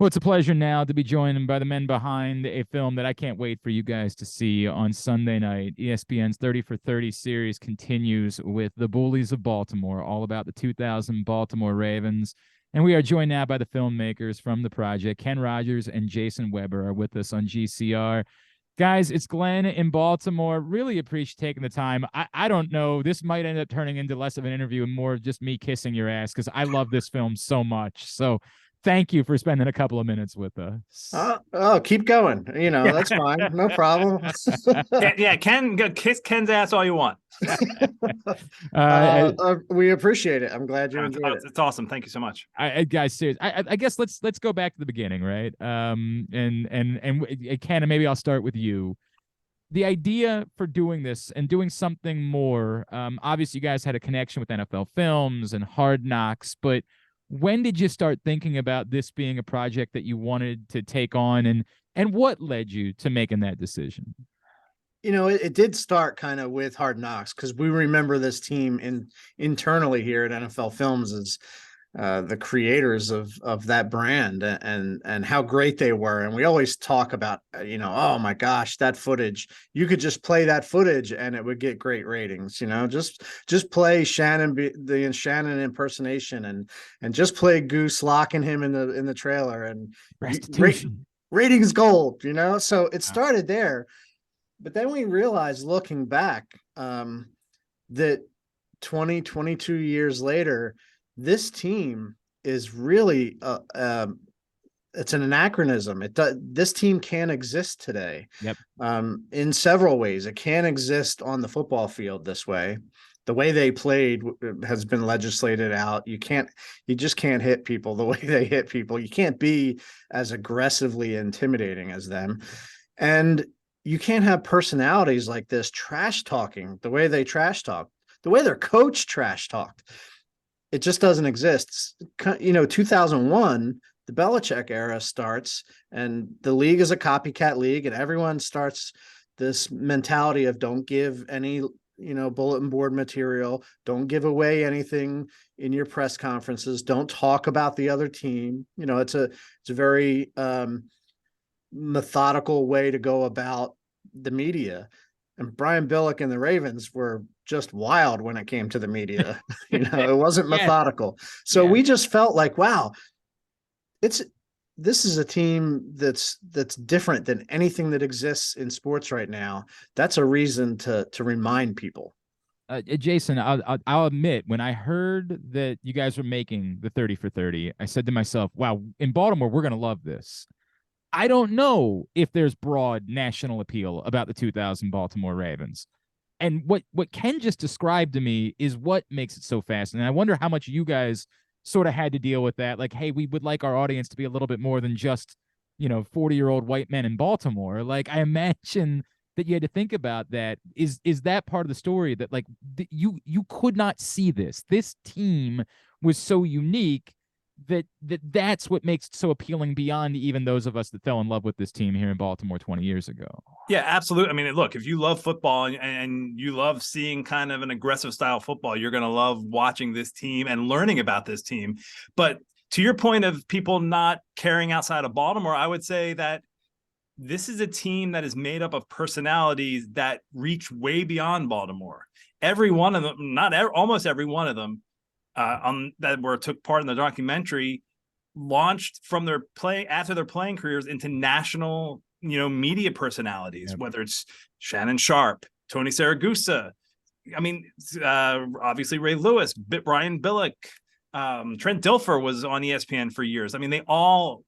Well, it's a pleasure now to be joined by the men behind a film that I can't wait for you guys to see on Sunday night. ESPN's 30 for 30 series continues with the Bullies of Baltimore, all about the 2000 Baltimore Ravens. And we are joined now by the filmmakers from the project. Ken Rodgers and Jason Weber are with us on GCR. Guys, it's Glenn in Baltimore. Really appreciate taking the time. I don't know. This might end up turning into less of an interview and more of just me kissing your ass because I love this film so much. So thank you for spending a couple of minutes with us. Oh, keep going. That's fine. No problem. Yeah, Ken, go kiss Ken's ass all you want. We appreciate it. I'm glad you enjoyed it. It's awesome. Thank you so much. Guys, seriously, I guess let's go back to the beginning, right? And Ken, and maybe I'll start with you. The idea for doing this and doing something more, obviously you guys had a connection with NFL Films and Hard Knocks, but when did you start thinking about this being a project that you wanted to take on, and what led you to making that decision? It did start kind of with Hard Knocks because we remember this team internally here at NFL Films as the creators of that brand and how great they were. And we always talk about, oh my gosh, that footage, you could just play that footage and it would get great ratings. Just play the Shannon impersonation and just play Goose locking him in the trailer and ratings gold, so it started there. But then we realized, looking back, that 22 years later, this team is really it's an anachronism. This team can't exist today. Yep. In several ways. It can't exist on the football field this way. The way they played has been legislated out. You just can't hit people the way they hit people. You can't be as aggressively intimidating as them. And you can't have personalities like this trash talking the way they trash talk, the way their coach trash talked. It just doesn't exist. 2001, the Belichick era starts, and the league is a copycat league, and everyone starts this mentality of don't give any, bulletin board material, don't give away anything in your press conferences, don't talk about the other team. It's a very methodical way to go about the media. And Brian Billick and the Ravens were just wild when it came to the media. It wasn't methodical. So we just felt like, wow, this is a team that's different than anything that exists in sports right now. That's a reason to remind people. Jason, I'll admit, when I heard that you guys were making the 30 for 30, I said to myself, wow, in Baltimore, we're going to love this. I don't know if there's broad national appeal about the 2000 Baltimore Ravens. And what Ken just described to me is what makes it so fascinating. I wonder how much you guys sort of had to deal with that. Like, hey, we would like our audience to be a little bit more than just, 40-year-old white men in Baltimore. Like, I imagine that you had to think about that. Is that part of the story that, like, you could not see this? This team was so unique that's what makes it so appealing beyond even those of us that fell in love with this team here in Baltimore 20 years ago. Yeah, absolutely. I mean, look, if you love football and you love seeing kind of an aggressive style football, you're going to love watching this team and learning about this team. But to your point of people not caring outside of Baltimore, I would say that this is a team that is made up of personalities that reach way beyond Baltimore. Every one of them, almost every one of them, took part in the documentary, launched from after their playing careers into national, media personalities. Yep. Whether it's Shannon Sharpe, Tony Saragusa, obviously Ray Lewis, Brian Billick, Trent Dilfer was on ESPN for years. I mean, they all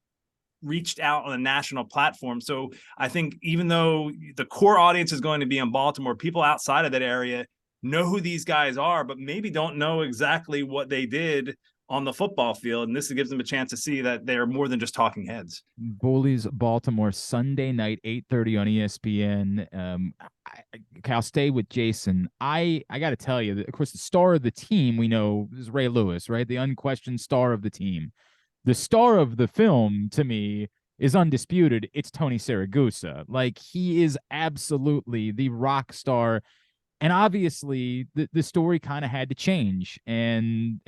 reached out on a national platform. So I think even though the core audience is going to be in Baltimore, people outside of that area know who these guys are, but maybe don't know exactly what they did on the football field. And this gives them a chance to see that they're more than just talking heads. Bullies Baltimore, Sunday night, 8:30 on ESPN. I'll stay with Jason. I got to tell you, of course, the star of the team we know is Ray Lewis, right? The unquestioned star of the team. The star of the film, to me, is undisputed. It's Tony Saragusa. Like, he is absolutely the rock star. And obviously, the story kind of had to change. And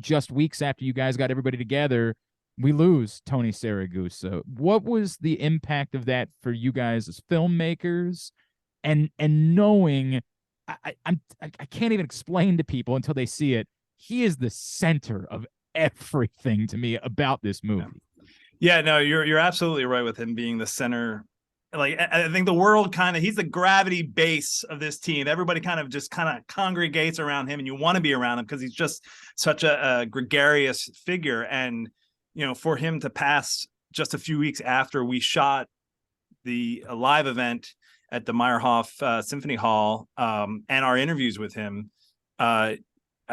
just weeks after you guys got everybody together, we lose Tony Saragusa. What was the impact of that for you guys as filmmakers? And knowing, I can't even explain to people until they see it. He is the center of everything to me about this movie. Yeah, no, you're absolutely right with him being the center. Like, I think the world he's the gravity base of this team. Everybody kind of congregates around him, and you want to be around him because he's just such a gregarious figure. And, for him to pass just a few weeks after we shot the live event at the Meyerhoff Symphony Hall, and our interviews with him, I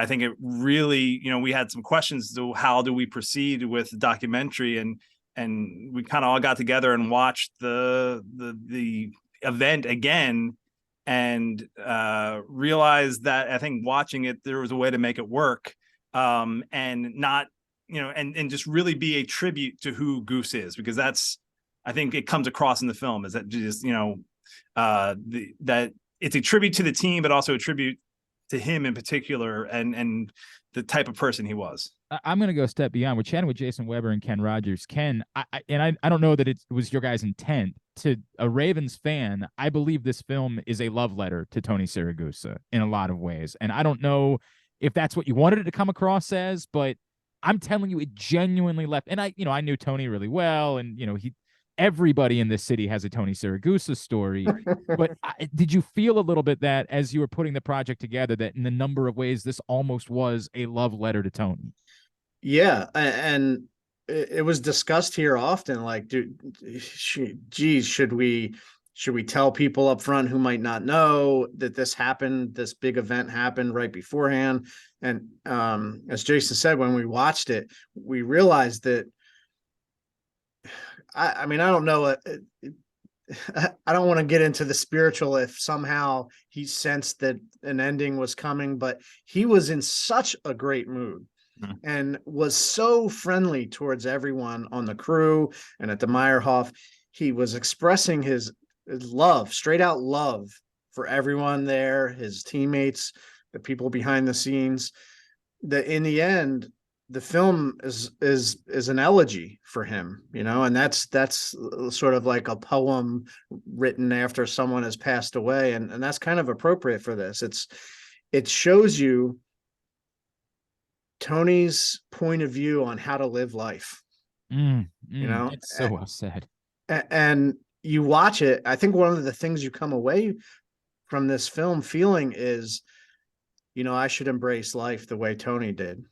think it really, we had some questions to how do we proceed with the documentary, and we kind of all got together and watched the event again, and realized that I think watching it, there was a way to make it work, and not, and just really be a tribute to who Goose is, because I think it comes across in the film, is that just, that it's a tribute to the team, but also a tribute to him in particular, and the type of person he was. I'm going to go a step beyond. We're chatting with Jason Weber and Ken Rodgers. Ken, I don't know that it was your guys' intent. To a Ravens fan, I believe this film is a love letter to Tony Siragusa in a lot of ways. And I don't know if that's what you wanted it to come across as, but I'm telling you, it genuinely left. And I knew Tony really well, and everybody in this city has a Tony Siragusa story. But did you feel a little bit that as you were putting the project together, that in a number of ways, this almost was a love letter to Tony? Yeah. And it was discussed here often, like, should we tell people up front who might not know that this big event happened right beforehand? And as Jason said, when we watched it, we realized that, I mean, I don't know. I don't want to get into the spiritual if somehow he sensed that an ending was coming, but he was in such a great mood and was so friendly towards everyone on the crew and at the Meyerhoff. He was expressing his love, straight out love for everyone there, his teammates, the people behind the scenes, that in the end, the film is an elegy for him, and that's sort of like a poem written after someone has passed away. And that's kind of appropriate for this. It shows you Tony's point of view on how to live life. It's so well said. And you watch it. I think one of the things you come away from this film feeling is, I should embrace life the way Tony did,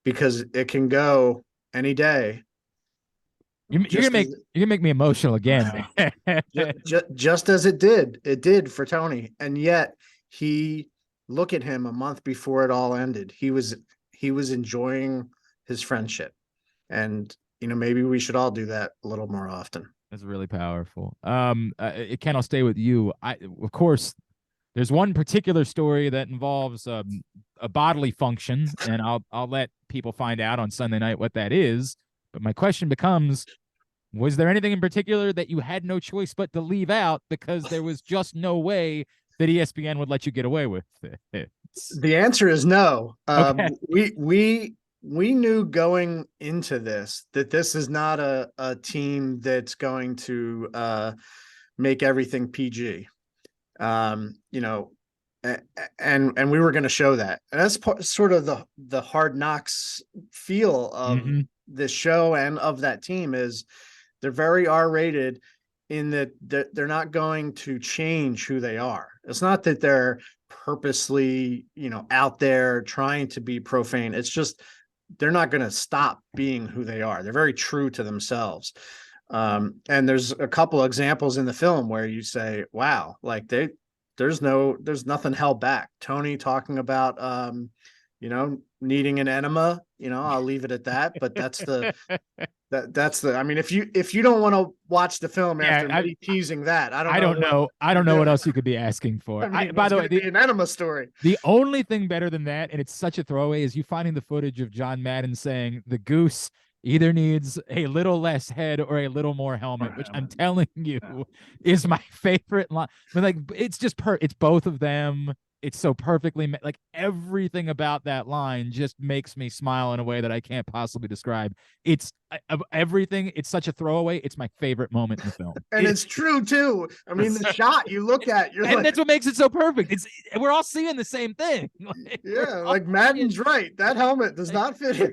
because it can go any day. You're gonna make me emotional again. just as it did for Tony. And yet look at him a month before it all ended. He was enjoying his friendship. And, maybe we should all do that a little more often. That's really powerful. Ken, I'll stay with you. Of course, there's one particular story that involves a bodily function, and I'll let people find out on Sunday night what that is. But my question becomes, was there anything in particular that you had no choice but to leave out because there was just no way that ESPN would let you get away with it? The answer is no. Okay. We knew going into this that this is not a team that's going to make everything PG. And we were going to show that. And that's sort of the Hard Knocks feel of this show and of that team, is they're very R-rated in that they're not going to change who they are. It's not that they're purposely, out there trying to be profane. It's just, they're not going to stop being who they are. They're very true to themselves. And there's a couple examples in the film where you say, wow, like there's nothing held back. Tony talking about, needing an enema, I'll leave it at that, but that's the, I mean, if you don't want to watch the film after me teasing that, I don't know what else you could be asking for. I mean, by the way, an enema story. The only thing better than that, and it's such a throwaway, is you finding the footage of John Madden saying the Goose either needs a little less head or a little more helmet, which I'm telling you is my favorite line. But like, it's just it's both of them. It's so perfectly like everything about that line just makes me smile in a way that I can't possibly describe. It's of everything. It's such a throwaway. It's my favorite moment in the film. And it's true too. I mean, the shot you look at, you're And like, that's what makes it so perfect. It's we're all seeing the same thing. Like, yeah, like Madden's right. That helmet does not fit him.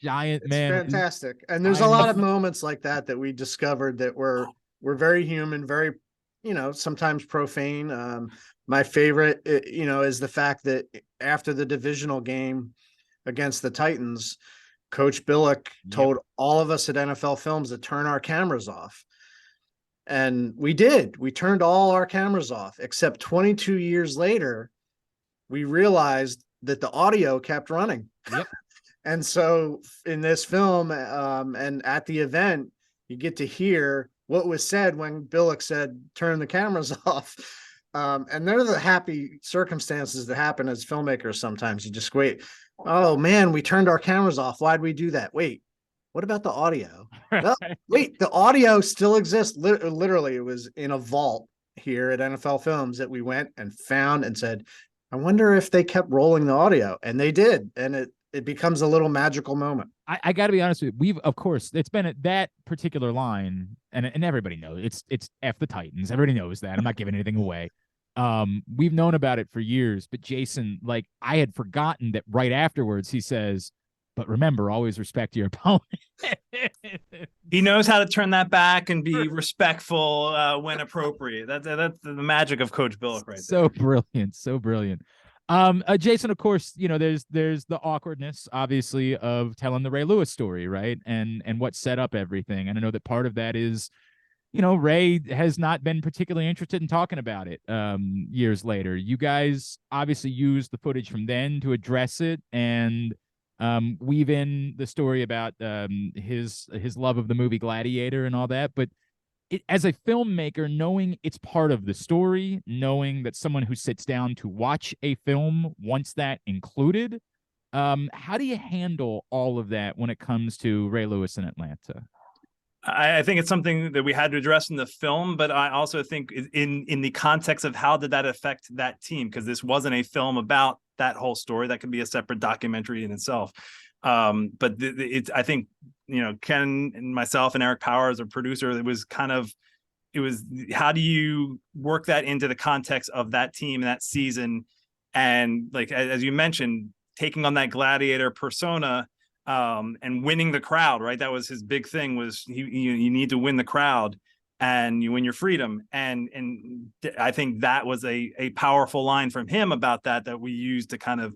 Giant It's man. fantastic. And there's a lot of moments like that that we discovered that were very human, very, sometimes profane. My favorite, is the fact that after the divisional game against the Titans, Coach Billick told all of us at NFL Films to turn our cameras off. And we did. We turned all our cameras off, except 22 years later, we realized that the audio kept running. Yep. And so in this film, and at the event, you get to hear what was said when Billick said, turn the cameras off. And they're the happy circumstances that happen as filmmakers. Sometimes you just wait. Oh man, we turned our cameras off. Why'd we do that? Wait, what about the audio? Well, wait, the audio still exists. Literally, it was in a vault here at NFL Films that we went and found and said, I wonder if they kept rolling the audio. And they did. And it becomes a little magical moment. I got to be honest with you. We've, of course, it's been that particular line, and everybody knows it's F the Titans. Everybody knows that. I'm not giving anything away. We've known about it for years, but Jason, like, I had forgotten that right afterwards he says, but remember, always respect your opponent. He knows how to turn that back and be respectful when appropriate. That's the magic of Coach Billick right there. So brilliant, so brilliant. Jason, of course, there's the awkwardness, obviously, of telling the Ray Lewis story, right? And what set up everything. And I know that part of that is, Ray has not been particularly interested in talking about it years later. You guys obviously used the footage from then to address it and weave in the story about his love of the movie Gladiator and all that. But as a filmmaker, knowing it's part of the story, knowing that someone who sits down to watch a film wants that included, how do you handle all of that when it comes to Ray Lewis in Atlanta? I think it's something that we had to address in the film, but I also think in the context of how did that affect that team, because this wasn't a film about that whole story. That could be a separate documentary in itself. But I think, Ken and myself and Eric Powers, our producer, it was how do you work that into the context of that team and that season? And like, as you mentioned, taking on that gladiator persona and winning the crowd, right? That was his big thing, was you need to win the crowd and you win your freedom. And I think that was a powerful line from him about that we used to kind of,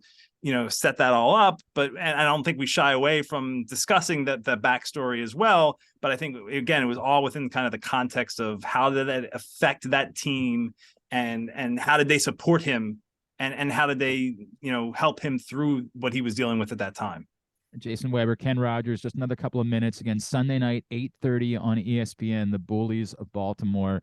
set that all up. And I don't think we shy away from discussing the backstory as well. But I think, again, it was all within kind of the context of how did that affect that team and how did they support him and how did they, help him through what he was dealing with at that time. Jason Weber, Ken Rodgers, just another couple of minutes. Again, Sunday night, 8:30 on ESPN, the Bullies of Baltimore.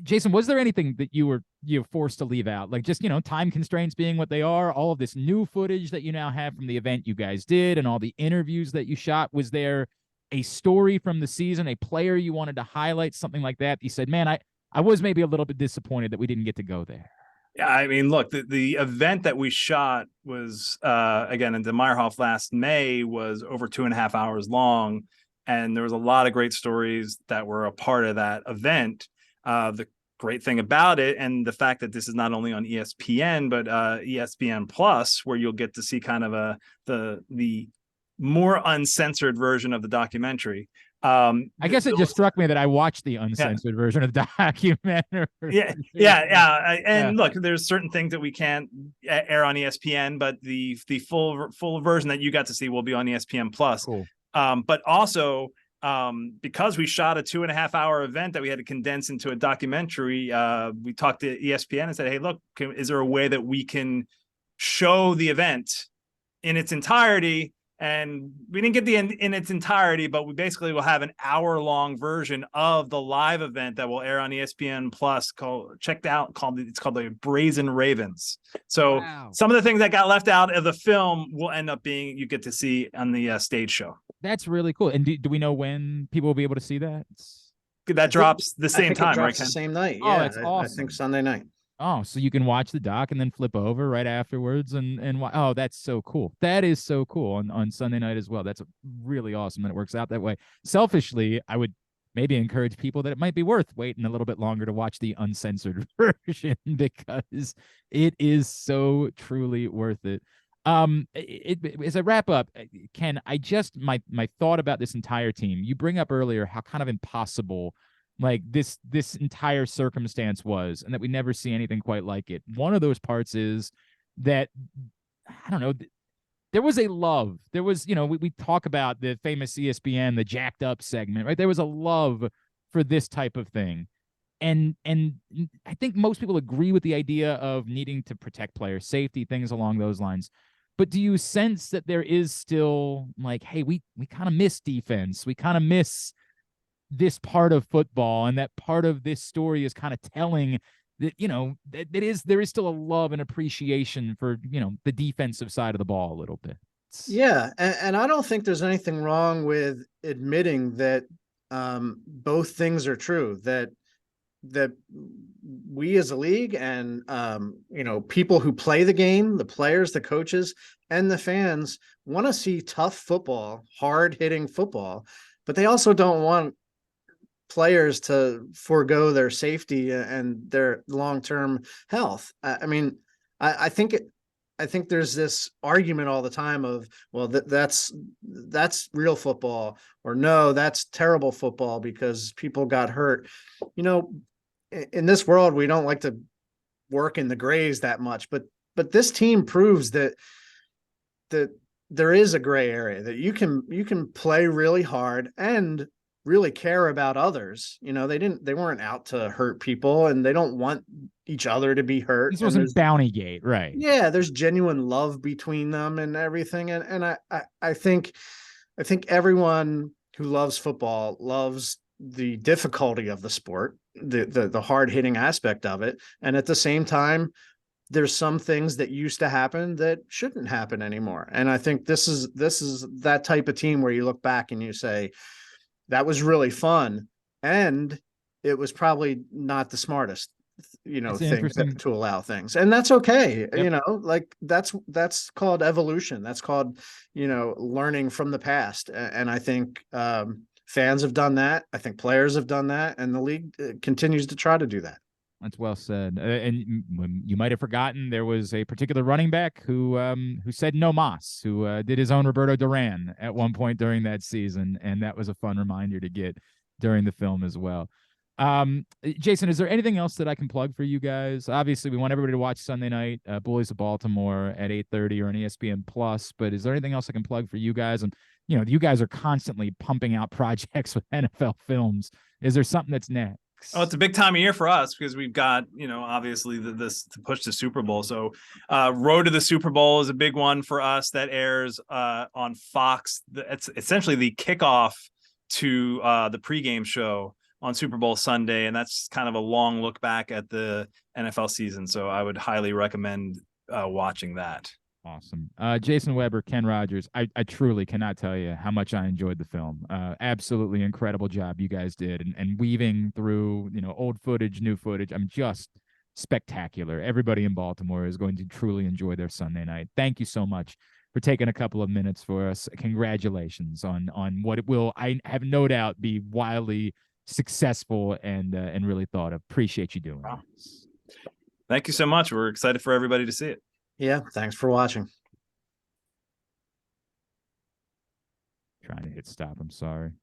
Jason, was there anything that you were forced to leave out? Like, just, time constraints being what they are, all of this new footage that you now have from the event you guys did and all the interviews that you shot. Was there a story from the season, a player you wanted to highlight, something like that? You said, man, I was maybe a little bit disappointed that we didn't get to go there. Yeah, I mean, look, the event that we shot was, again, in the Meyerhoff last May, was over 2.5 hours long. And there was a lot of great stories that were a part of that event. The great thing about it, and the fact that this is not only on ESPN, but ESPN Plus, where you'll get to see kind of the more uncensored version of the documentary. I guess it just struck me that I watched the uncensored version of the documentary. And look, there's certain things that we can't air on ESPN, but the full version that you got to see will be on ESPN Plus. Cool. But also, because we shot a 2.5 hour event that we had to condense into a documentary, we talked to ESPN and said, hey, look, is there a way that we can show the event in its entirety? And we didn't get in its entirety, but we basically will have an hour-long version of the live event that will air on ESPN Plus. It's called the Brazen Ravens. So Some of the things that got left out of the film will end up being you get to see on the stage show. That's really cool. And do we know when people will be able to see that? That drops the same time, right? The same night. Yeah, it's awesome. I think Sunday night. Oh, so you can watch the doc and then flip over right afterwards oh, that's so cool. That is so cool on Sunday night as well. That's really awesome that it works out that way. Selfishly, I would maybe encourage people that it might be worth waiting a little bit longer to watch the uncensored version because it is so truly worth it. As I wrap up, Ken, I just my thought about this entire team. You bring up earlier how kind of impossible like this entire circumstance was, and that we never see anything quite like it. One of those parts is that I don't know. There was a love. There was, we talk about the famous ESPN, the jacked up segment, right? There was a love for this type of thing. And I think most people agree with the idea of needing to protect player safety, things along those lines. But do you sense that there is still like, hey, we kind of miss defense. We kind of miss this part of football, and that part of this story is kind of telling that there is still a love and appreciation for the defensive side of the ball a little bit. Yeah, and I don't think there's anything wrong with admitting that both things are true. That we as a league and people who play the game, the players, the coaches, and the fans want to see tough football, hard hitting football, but they also don't want players to forego their safety and their long-term health. I mean, I think there's this argument all the time of, well, that's real football, or no, that's terrible football because people got hurt. In this world, we don't like to work in the grays that much, but this team proves that there is a gray area, that you can play really hard and really care about others. They weren't out to hurt people, and they don't want each other to be hurt. This wasn't Bountygate, right? Yeah, there's genuine love between them and everything. And I think everyone who loves football loves the difficulty of the sport, the hard hitting aspect of it. And at the same time, there's some things that used to happen that shouldn't happen anymore. And I think this is that type of team where you look back and you say, that was really fun. And it was probably not the smartest, thing to allow things. And that's okay. Yep. Like that's called evolution. That's called, learning from the past. And I think fans have done that. I think players have done that. And the league continues to try to do that. That's well said. And you might have forgotten there was a particular running back who said no mas, who did his own Roberto Duran at one point during that season, and that was a fun reminder to get during the film as well. Jason, is there anything else that I can plug for you guys? Obviously, we want everybody to watch Sunday night, Bullies of Baltimore at 8:30 or on ESPN Plus. But is there anything else I can plug for you guys? And you guys are constantly pumping out projects with NFL films. Is there something that's next? Oh, it's a big time of year for us because we've got, obviously this to push the Super Bowl. So Road to the Super Bowl is a big one for us that airs on Fox. It's essentially the kickoff to the pregame show on Super Bowl Sunday. And that's kind of a long look back at the NFL season. So I would highly recommend watching that. Awesome. Jason Weber, Ken Rodgers, I truly cannot tell you how much I enjoyed the film. Absolutely incredible job you guys did, and weaving through, old footage, new footage. I'm just spectacular. Everybody in Baltimore is going to truly enjoy their Sunday night. Thank you so much for taking a couple of minutes for us. Congratulations on what it will, I have no doubt, be wildly successful and really thought of. Appreciate you doing this. Thank you so much. We're excited for everybody to see it. Yeah, thanks for watching. Trying to hit stop. I'm sorry.